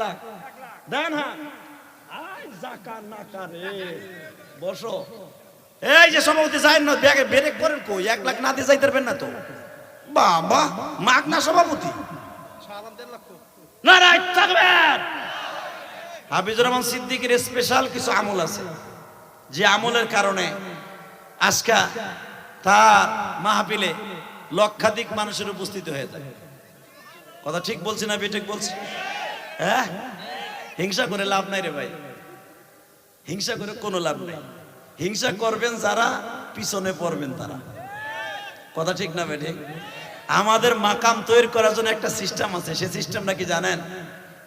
লাখ দেন। হ্যাঁ জাকাত না কারে বসো। এই যে সভাপতি যাই না ব্যাগে ব্রেক করেন কই, 1 লাখ না দিয়ে যাইতে পারবেন না তো বাবা, মাগ না সভাপতি নারায়ণ থাকবেন। হাফিজুর রহমান সিদ্দিকীর স্পেশাল কিছু আমল আছে, যে আমলের কারণে আজকে তার মাহফিলে লক্ষাধিক মানুষের উপস্থিত হয়ে যায়। কথা ঠিক বলছি না বেঠিক বলছি? হ্যাঁ, হিংসা করে লাভ নাই রে ভাই, হিংসা করে কোনো লাভ নেই। হিংসা করবেন যারা, পিছনে পড়বেন তারা। কথা ঠিক না বেঠিক? আমাদের মাকাম তৈরি করার জন্য একটা সিস্টেম আছে, সেই সিস্টেমটা কি জানেন?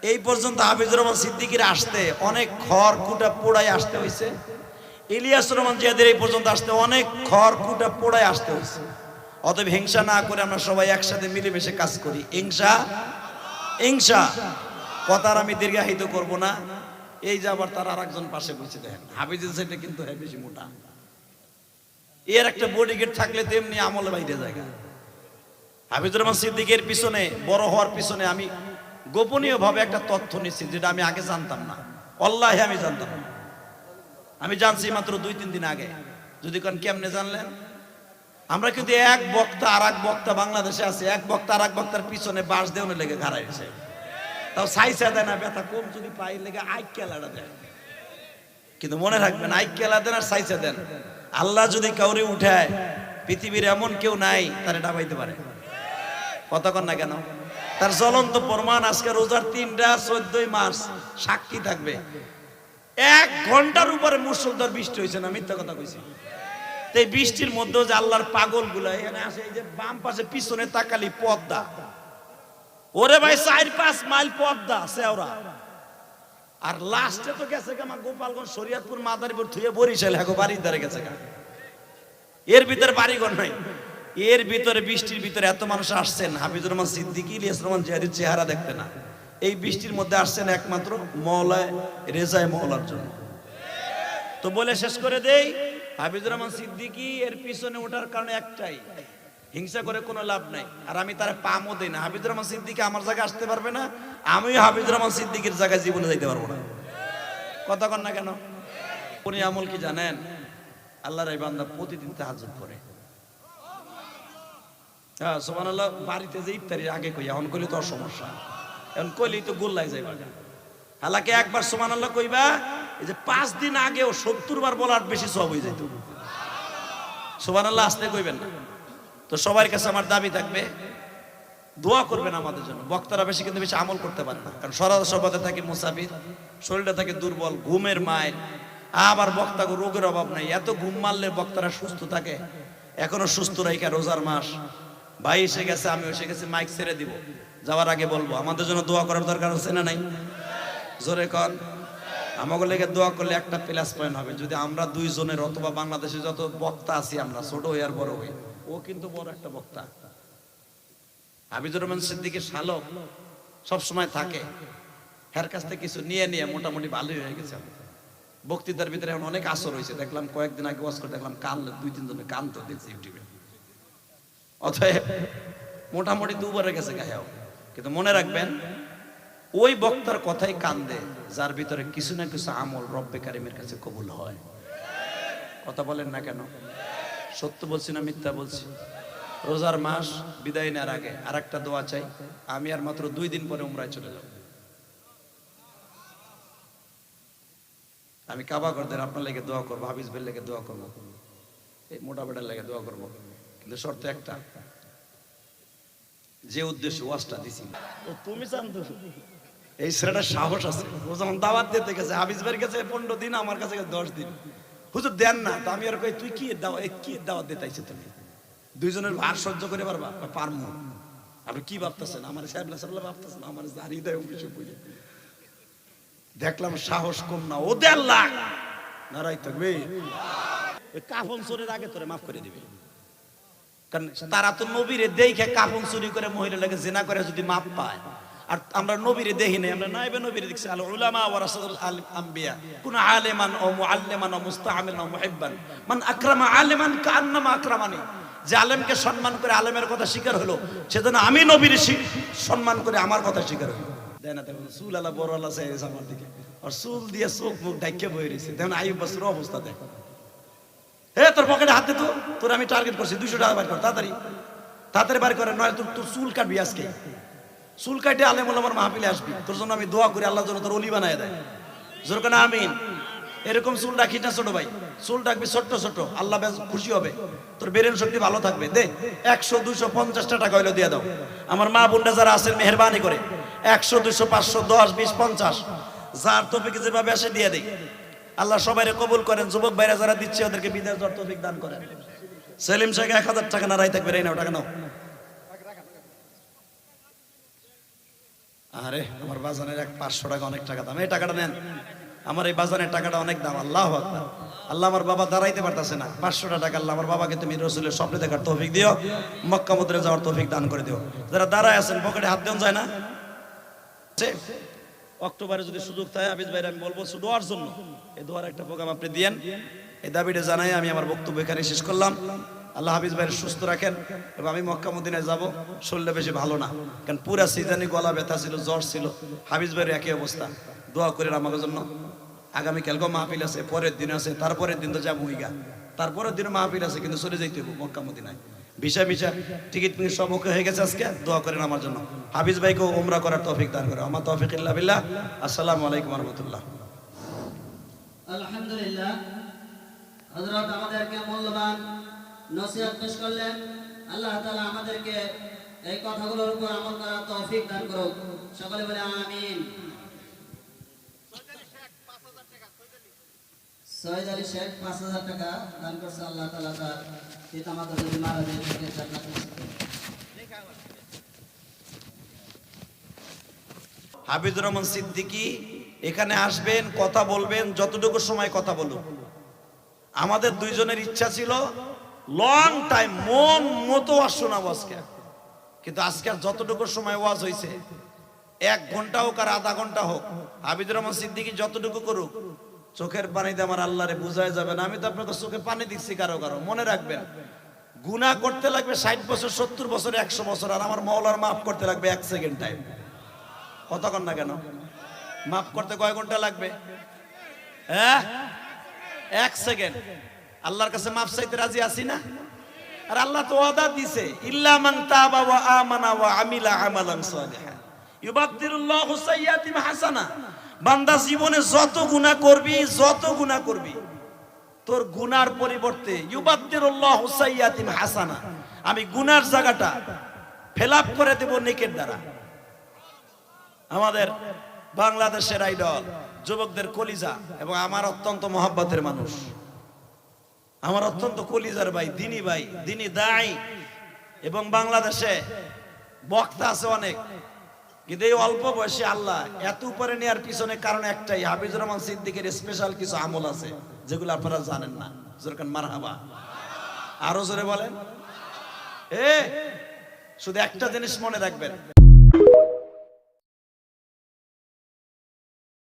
এই পর্যন্ত হাফিজুর রহমান সিদ্দিকীর আসতে অনেক খড় কুটা পোড়ায় আসতে হয়েছে, ইলিয়াসুর রহমান জিয়াদের এই পর্যন্ত আসতে অনেক খড় কুটা পোড়ায় আসতে হয়েছে। অতএব হিংসা না করে আমরা সবাই একসাথে মিলেমিশে কাজ করি। হিংসা কথার আমি দীর্ঘায়িত করব না। এই যে আবার তার আরেকজন পাশে বসে দেখেন, হাফিজুল সাহেবটা কিন্তু বেশি মোটা, এর একটা বডিগার্ড থাকলে তেমনি আমলে বাইরে জায়গা। হাফিজুর রহমান সিদ্দিকের পিছনে বড় হওয়ার পিছনে আমি গোপনীয় ভাবে একটা তথ্য নিচ্ছি, যেটা আমি আগে জানতাম না। আল্লাহে আমি জানতাম না, আমি জানছি মাত্র 2-3 দিন আগে। যদি কোন কেমনে জানলেন? আমরা কিন্তু এক বক্তা আর এক বক্তা বাংলাদেশে আছে, এক বক্তা আর এক বক্তার পিছনে বাঁশ দেওয়ার লেগে ঘাড়াইছে, তাও সাইসা দেয় না, ব্যথা কম যদি পাই লেগে আইকেলাটা দেয়। কিন্তু মনে রাখবেন, আইকেলা দেন আর সাইসা দেন, আল্লাহ যদি কাউরে উঠায়, পৃথিবীর এমন কেউ নাই তারে ডাবাইতে পারে। কথা কন না কেন? তার জ্বলন্ত প্রমাণ আজকে রোজার 3টা 14 মাস সাক্ষী থাকবে। 1 ঘন্টার উপরে মুষলধার বৃষ্টি হয়েছে না, মিথ্যা কথা কইছি? এই বৃষ্টির মধ্যে যে আল্লাহর পাগল গুলা এখানে আসে, এই যে বাম পাশে পিছনে তাকালি পদ্মা, ওরে ভাই 4-5 মাইল পদ্মা সেওরা, আর লাস্টে তো গেছে আমার গোপালগঞ্জ শরীয়তপুর মাদারীপুর থুয়ে বরিশাল হ্যাঁ বাড়ির ধারে গেছে। এর ভিতরে বাড়িঘর নাই, এর ভিতরে বৃষ্টির ভিতরে এত মানুষ আসছেন হাফিজুর রহমান সিদ্দিকী ইলিয়াসুর রহমান জিয়াদের চেহারা দেখতে না, এই বৃষ্টির মধ্যে আসছেন একমাত্র মওলায়ে রেজায়ে মওলার জন্য। তো বলে শেষ করে দেই, হাফিজুর রহমান সিদ্দিকী এর পিছনে ওঠার কারণে একটাই, হিংসা করে কোনো লাভ নাই। আর আমি তার পামও দেই না। হাফিজুর রহমান সিদ্দিকী আমার জায়গায় আসতে পারবে না, আমিও হাফিজুর রহমান সিদ্দিকীর জায়গায় জীবনে যাইতে পারবো না। কথা কন না কেন? উনি আমল কি জানেন? আল্লাহর এই বান্দা প্রতিদিন তাহাজ্জুদ করে। হ্যাঁ সুবহানাল্লাহ। বাড়িতে যে ইফতারির আগে কই, এখন কইলে তো সমস্যা, এখন কইলেই তো গোল্লাই যাইবা। হালাকে একবার সুবহানাল্লাহ কইবা, এই যে 5 দিন আগেও 70 বার বলার বেশি সওয়াব হয়ে যেত। সুবহানাল্লাহ আসতে কইবেন না। তো সবার কাছে আমার দাবি থাকবে, দোয়া করবেন আমাদের জন্য। বক্তারা বেশি কিন্তু বেশি আমল করতে পারে না, কারণ সরাসরি থাকে মুসাফির, শরীরটা থাকে দুর্বল, ঘুমের মাইল, আবার বক্তা রোগের অভাব নাই। এত ঘুম মারলে বক্তারা সুস্থ থাকে, এখনো সুস্থ রাইখা রোজার মাস। ভাই এসে গেছে, আমি এসে গেছি, মাইক ছেড়ে দিব, যাওয়ার আগে বলবো আমাদের জন্য দোয়া করার দরকার আছে না নাই? জোরে কন। আমাকে লেগে দোয়া করলে একটা প্লাস পয়েন্ট হবে, যদি আমরা 2 জনের অথবা বাংলাদেশে যত বক্তা আছি, আমরা ছোট হই আর বড় হই, ও কিন্তু বড় একটা বক্তা। হাফিজুর রহমান সিদ্দিকীর শালক সবসময় থাকে, এর কাছ থেকে কিছু নিয়ে নিয়ে মোটামুটি ভালোই হয়ে গেছে। বক্তৃতার ভিতরে এখন অনেক আসর হয়েছে, দেখলাম কয়েকদিন আগে ওয়াজ করে দেখলাম কান 2-3 জনের কান তো দেখছি ইউটিউবে। অতএব মোটামুটি 2 বারে গেছে গায়েও। কিন্তু মনে রাখবেন, ওই বক্তার কথাই কান দেয় যার ভিতরে কিছু না কিছু আমল রব্বে কারিমের কাছে কবুল হয়। কথা বলেন না কেন? সত্য বলছি না মিথ্যা বলছি? রোজার মাস বিদায় নেওয়ার আগে আর একটা দোয়া চাই। আমি আর মাত্র 2 দিন পরে উমরায় চলে যাব। আমি কাবা করদের আপনার লেগে দোয়া করবো, হাফিজ ভাইয়ের লেগে দোয়া করবো, এই মোটা বেটার লেগে দোয়া করবো। কিন্তু শর্ত একটা, যে উদ্দেশ্য ওয়াজটা দিছি তুমি জান তো, এই ছেলেটার সাহস আছে। ও যখন দাওয়াত দিতে গেছে হাফিজ ভাইয়ের কাছে 15 দিন, আমার কাছে 10 দিন, হুজুর দেন না। তো আমি আর কই, তুই কি দাওয়াত দিতে আইছিস? তুমি 2 জনের ভার সহ্য করে পারবা? পারমু। আপনি কি ভাবতেছেন? আমার সাহেব ভাবতেছেন আমার জারি দেয় কিছু বুঝে। দেখলাম সাহস কম না, ও 1.5 লাখ নারাই থাকবে। কাফন চোরের আগে তোরে মাফ করে দিবে, কারণ তারা তো নবীরে দেখে কাফন চুরি করে মহিলা লাগে জেনা করে যদি মাপ পায়। আর আমরা নবীরে দেখি নাই, আমরা নাইবে নবীরে দেখছি। আল উলামা ওয়ারাসাতুল আম্বিয়া, কুন আলিমান ও মুআল্লিমান ও মুস্তাআমিলান ও মুহিব্বান, মান আকরামা আলিমান কাআন্নামা আকরামানি। যে আলেমকে সম্মান করে আলেমের কথা স্বীকার হলো, সেজন্য আমি নবীর সম্মান করে আমার কথা স্বীকার হলো। দেয় না তখন চুল আলা বড় আলা চাই আমার দিকে আর চুল দিয়ে চোখ মুখ ডাইকে বয়ে রয়েছে তখন আইব বাসুর অবস্থা দেখ হে তোর পকেটে হাত দে তো তোর আমি টার্গেট করছি 200 টাকা বার কর তাড়াতাড়ি তাড়াতাড়ি বার করে নয় তোর চুল কাটবি আজকে চুল কাটে আলেম ওলামার মাহফিলে আসবি তোর জন্য আমি দোয়া করি আল্লাহ যেন তোর অলি বানায় দেয় জোর করে আমিন এরকম চুল রাখিস না ছোট ভাই চুল রাখবি ছোট্ট ছোট আল্লাহ বেশ খুশি হবে তোর ব্রেন শক্তি ভালো থাকবে দে 100 200 50 টাকা হইলো দিয়ে দাও আমার মা বোনরা যারা আছেন মেহেরবানি করে 100 200 500 10 20 50 যার তৌফিক যেভাবে আসে দিয়ে দেই আল্লাহ সবাইরে কবুল করেন যুবক ভাইরা যারা দিচ্ছে ওদেরকে বিদেশ যাওয়ার তৌফিক দান করেন সেলিম শেখ 1000 টাকা নারাই থাকবে এই নাও টাকা নাও আরে আমার বাজানের 500 টাকা অনেক টাকা দাম এই টাকাটা নেন আমার এই বাজানের টাকাটা অনেক দাম আল্লাহু আকবার আল্লাহ আমার বাবা দাঁড়াইতে পারতাছে না 500 টাকা আল্লাহ আমার বাবাকে তুমি রাসূলের স্বপ্নে দেখার তৌফিক দিও মক্কা মদিনা যাওয়ার তৌফিক দান করে দিও যারা দাঁড়ায় আছেন পকেটে হাত দেন যায় না অক্টোবরে যদি সুযোগ থাকে হাফিজ ভাইরা আমি বলবো দোয়ার জন্য এই দোয়ার একটা প্রোগ্রাম আপনি দিয়েন এই দাবিটা জানাই আমি আমার বক্তব্য এখানে শেষ করলাম আল্লাহ হাফিজ ভাইয়ের সুস্থ রাখেন এবং আমি মক্কা মদিনায় যাব শরীরটা বেশি ভালো না কারণ পুরা সিজনে গলা ব্যথা ছিল জ্বর ছিল হাফিজ ভাইয়ের একই অবস্থা দোয়া করেন আমার জন্য আগামী কালকে মাহফিল আছে পরের দিন আছে তারপরের দিন তো যাবো উইগা তারপরের দিন মাহফিল আছে কিন্তু চলে যাইতে হবে মক্কা মদিনায় ভিসা টিকিট সব ওকে হয়ে গেছে আজকে দোয়া করেন আমার জন্য হাফিজ ভাইকে উমরা করার তৌফিক দান করে আমার তৌফিক ইল্লা বিল্লাহ আসসালামু আলাইকুম ওয়া রাহমাতুল্লাহ আলহামদুলিল্লাহ হযরত আমাদেরকে মূল্যবান নসিহত পেশ করলেন আল্লাহ তাআলা আমাদেরকে এই কথাগুলোর উপর আমল করার তৌফিক দান করুক সকলে বলে আমিন সৈয়দ আলী শেখ 5000 টাকা দান করছে আল্লাহ তাআলা তার পিতামাতা যদি মারা যায় তাকে জান্নাত নসিব করুন হাফিজুর রহমান সিদ্দিকী এখানে আসবেন কথা বলবেন যতটুকু সময় কথা বলুন আমাদের দুইজনের ইচ্ছা ছিল লং টাইম মন মতো ওয়াজ শোনাবো আজকে কিন্তু আজকে যতটুকু সময় ওয়াজ হয়েছে 1 ঘন্টা হোক আর আধা ঘন্টা হোক হাফিজুর রহমান সিদ্দিকী যতটুকু করুক চোখের পানিতে আমার আল্লাহরে বুঝায় যাবে না আমি তো আপনাকে চোখে পানি দিচ্ছি কারো কারো মনে রাখবেন গুনাহ করতে লাগবে 60 বছর 70 বছর 100 বছর আর আমার মাওলার মাফ করতে লাগবে 1 সেকেন্ড টাইম কতক্ষণ না কেন মাফ করতে কয় ঘন্টা লাগবে হ্যাঁ 1 সেকেন্ড আল্লাহর কাছে মাফ চাইতে রাজি আছি না আর আল্লাহ তো ওয়াদা দিয়েছে ইল্লা মান তাবা ওয়া আমানা ওয়া আমিলা আমালান সালিহা ইউবাদদিরুল্লাহু সাইয়্যাতিম হাসানা বান্দা জীবনে যত গুনাহ করবি তোর গুনার পরিবর্তে ইউবাদদিরুল্লাহু সাইয়্যাতিম হাসানা আমি গুনার জায়গাটা ফিলআপ করে দেব নেকের দ্বারা আমাদের বাংলাদেশের আইডল যুবকদের কলিজা এবং আমার অত্যন্ত মহব্বতের মানুষ আমার অত্যন্ত কলিজার ভাই দিনী দাঈ এবং বাংলাদেশে বক্তা আছে অনেক কিন্তু এই অল্প বয়সে আল্লাহ এত উপরে নেওয়ার পিছনে কারণ একটাই হাফিজুর রহমান সিদ্দিকের স্পেশাল কিছু আমল আছে যেগুলো আপনারা জানেন না জোরকান মারহাবা আরো জোরে বলেন শুধু একটা জিনিস মনে রাখবেন